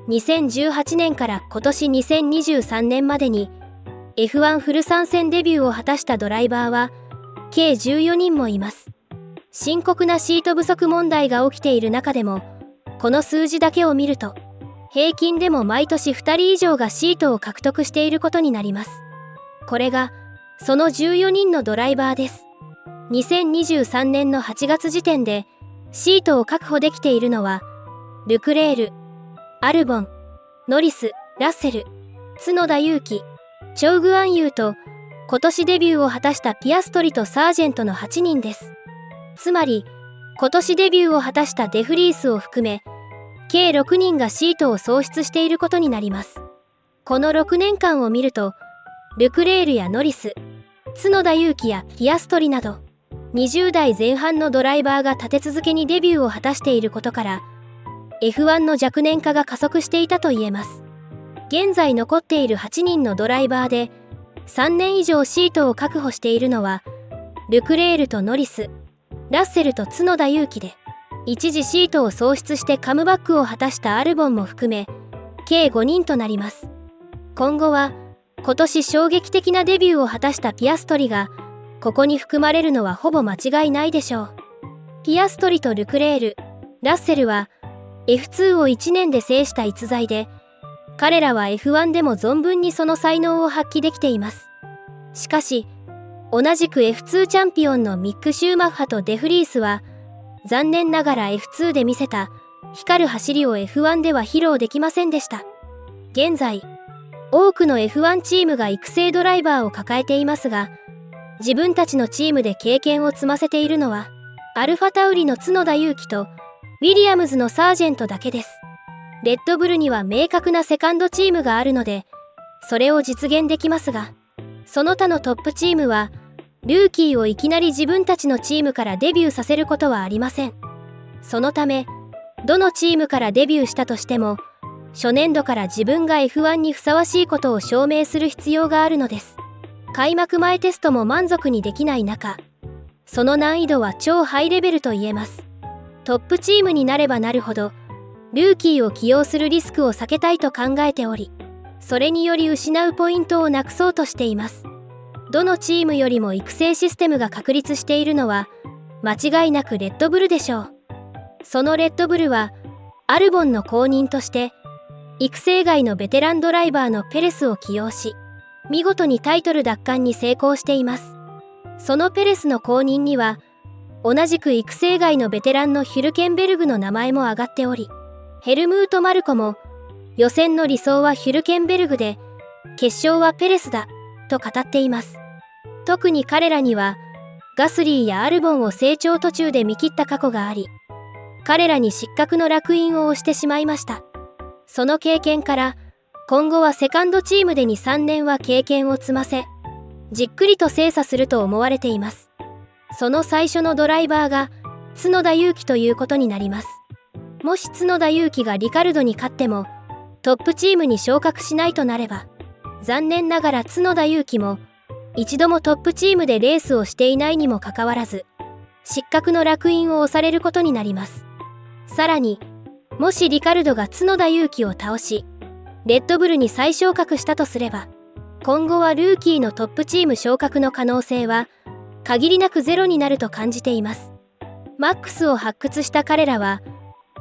2018年から今年2023年までに F1 フル参戦デビューを果たしたドライバーは計14人もいます。深刻なシート不足問題が起きている中でも、この数字だけを見ると平均でも毎年2人以上がシートを獲得していることになります。これがその14人のドライバーです。2023年の8月時点でシートを確保できているのはルクレール、アルボン、ノリス、ラッセル、角田裕樹、チョウ・グアンユーと今年デビューを果たしたピアストリとサージェントの8人です。つまり今年デビューを果たしたデフリースを含め計6人がシートを喪失していることになります。この6年間を見るとルクレールやノリス、角田裕樹やピアストリなど20代前半のドライバーが立て続けにデビューを果たしていることから F1 の若年化が加速していたと言えます。現在残っている8人のドライバーで3年以上シートを確保しているのはルクレールとノリス、ラッセルと角田裕樹で、一時シートを喪失してカムバックを果たしたアルボンも含め計5人となります。今後は今年衝撃的なデビューを果たしたピアストリがここに含まれるのはほぼ間違いないでしょう。ピアストリとルクレール、ラッセルは F2 を1年で制した逸材で、彼らは F1 でも存分にその才能を発揮できています。しかし同じく F2 チャンピオンのミック・シューマッハとデフリースは残念ながら F2 で見せた光る走りを F1 では披露できませんでした。現在多くの F1 チームが育成ドライバーを抱えていますが、自分たちのチームで経験を積ませているのはアルファタウリの角田裕樹とウィリアムズのサージェントだけです。レッドブルには明確なセカンドチームがあるのでそれを実現できますが、その他のトップチームはルーキーをいきなり自分たちのチームからデビューさせることはありません。そのためどのチームからデビューしたとしても初年度から自分が F1 にふさわしいことを証明する必要があるのです。開幕前テストも満足にできない中、その難易度は超ハイレベルと言えます。トップチームになればなるほどルーキーを起用するリスクを避けたいと考えており、それにより失うポイントをなくそうとしています。どのチームよりも育成システムが確立しているのは間違いなくレッドブルでしょう。そのレッドブルはアルボンの後任として育成外のベテランドライバーのペレスを起用し、見事にタイトル奪還に成功しています。そのペレスの後任には同じく育成外のベテランのヒュルケンベルグの名前も挙がっており、ヘルムート・マルコも予選の理想はヒュルケンベルグで決勝はペレスだと語っています。特に彼らにはガスリーやアルボンを成長途中で見切った過去があり、彼らに失格の烙印を押してしまいました。その経験から今後はセカンドチームで 2,3 年は経験を積ませ、じっくりと精査すると思われています。その最初のドライバーが角田裕樹ということになります。もし角田裕樹がリカルドに勝ってもトップチームに昇格しないとなれば、残念ながら角田裕樹も一度もトップチームでレースをしていないにもかかわらず失格の烙印を押されることになります。さらにもしリカルドが角田裕樹を倒しレッドブルに再昇格したとすれば、今後はルーキーのトップチーム昇格の可能性は限りなくゼロになると感じています。マックスを発掘した彼らは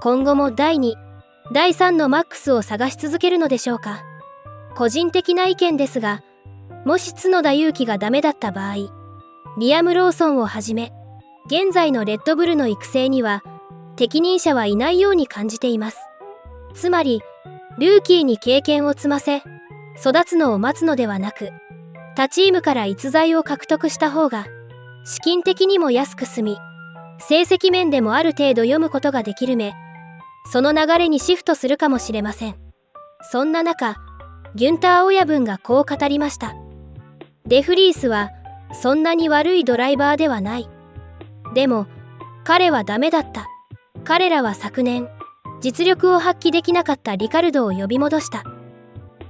今後も第2、第3のマックスを探し続けるのでしょうか。個人的な意見ですが、もし角田裕樹がダメだった場合、リアム・ローソンをはじめ現在のレッドブルの育成には適任者はいないように感じています。つまりルーキーに経験を積ませ育つのを待つのではなく、他チームから逸材を獲得した方が資金的にも安く済み、成績面でもある程度読むことができるその流れにシフトするかもしれません。そんな中、ギュンター親分がこう語りました。デフリースはそんなに悪いドライバーではない。でも彼はダメだった。彼らは昨年実力を発揮できなかったリカルドを呼び戻した。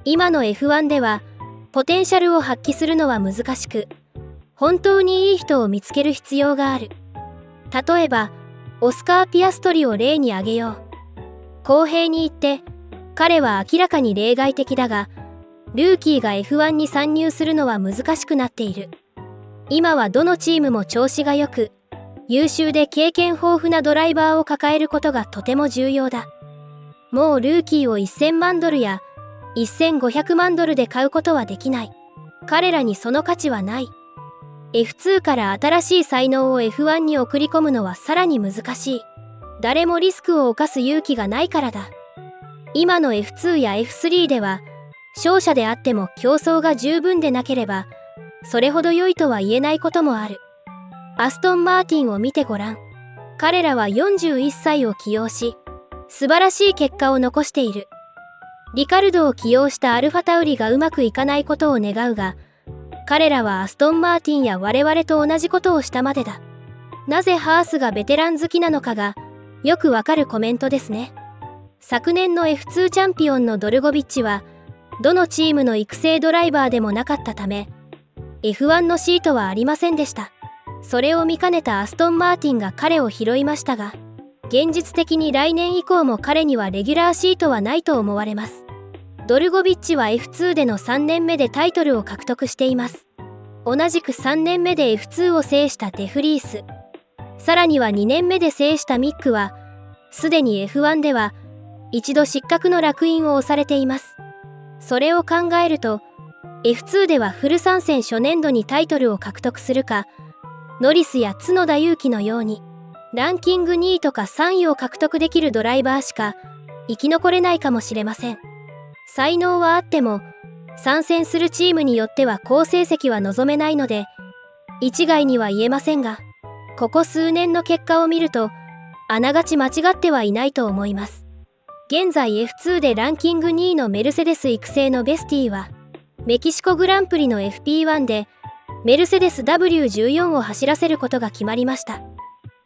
今の F1 ではポテンシャルを発揮するのは難しく、本当にいい人を見つける必要がある。例えばオスカー・ピアストリを例に挙げよう。公平に言って彼は明らかに例外的だが、ルーキーが F1 に参入するのは難しくなっている。今はどのチームも調子が良く、優秀で経験豊富なドライバーを抱えることがとても重要だ。もうルーキーを1000万ドルや1500万ドルで買うことはできない。彼らにその価値はない。F2 から新しい才能を F1 に送り込むのはさらに難しい。誰もリスクを冒す勇気がないからだ。今の F2 や F3 では、勝者であっても競争が十分でなければ、それほど良いとは言えないこともある。アストン・マーティンを見てごらん。彼らは41歳を起用し、素晴らしい結果を残している。リカルドを起用したアルファタウリがうまくいかないことを願うが、彼らはアストン・マーティンや我々と同じことをしたまでだ。なぜハースがベテラン好きなのかが、よくわかるコメントですね。昨年の F2 チャンピオンのドルゴビッチは、どのチームの育成ドライバーでもなかったため、F1 のシートはありませんでした。それを見かねたアストン・マーティンが彼を拾いましたが、現実的に来年以降も彼にはレギュラーシートはないと思われます。ドルゴビッチは F2 での3年目でタイトルを獲得しています。同じく3年目で F2 を制したデフリース、さらには2年目で制したミックは、すでに F1 では一度失格の烙印を押されています。それを考えると、F2 ではフル参戦初年度にタイトルを獲得するか、ノリスや角田裕樹のように、ランキング2位とか3位を獲得できるドライバーしか生き残れないかもしれません。才能はあっても、参戦するチームによっては好成績は望めないので、一概には言えませんが、ここ数年の結果を見ると、あながち間違ってはいないと思います。現在 F2 でランキング2位のメルセデス育成のベスティは、メキシコグランプリの FP1 でメルセデス W14 を走らせることが決まりました。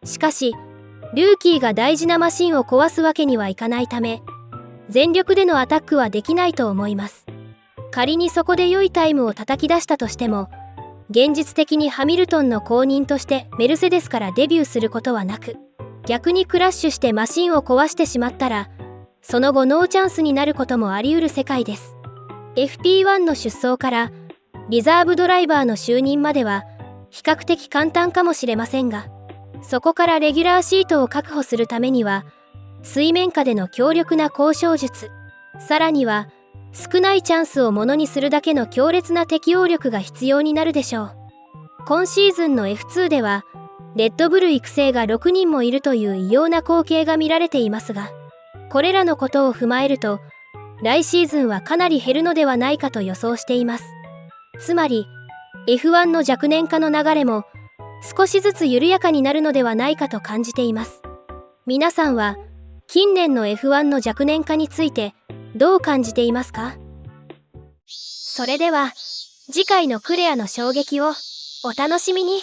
しかし、ルーキーが大事なマシンを壊すわけにはいかないため、全力でのアタックはできないと思います。仮にそこで良いタイムを叩き出したとしても、現実的にハミルトンの後任としてメルセデスからデビューすることはなく、逆にクラッシュしてマシンを壊してしまったら、その後ノーチャンスになることもあり得る世界です。FP1 の出走からリザーブドライバーの就任までは比較的簡単かもしれませんが、そこからレギュラーシートを確保するためには、水面下での強力な交渉術、さらには少ないチャンスをものにするだけの強烈な適応力が必要になるでしょう。今シーズンの F2 では、レッドブル育成が6人もいるという異様な光景が見られていますが、これらのことを踏まえると、来シーズンはかなり減るのではないかと予想しています。つまり、F1 の若年化の流れも少しずつ緩やかになるのではないかと感じています。皆さんは、近年の F1 の若年化についてどう感じていますか？それでは、次回のクレアの衝撃をお楽しみに。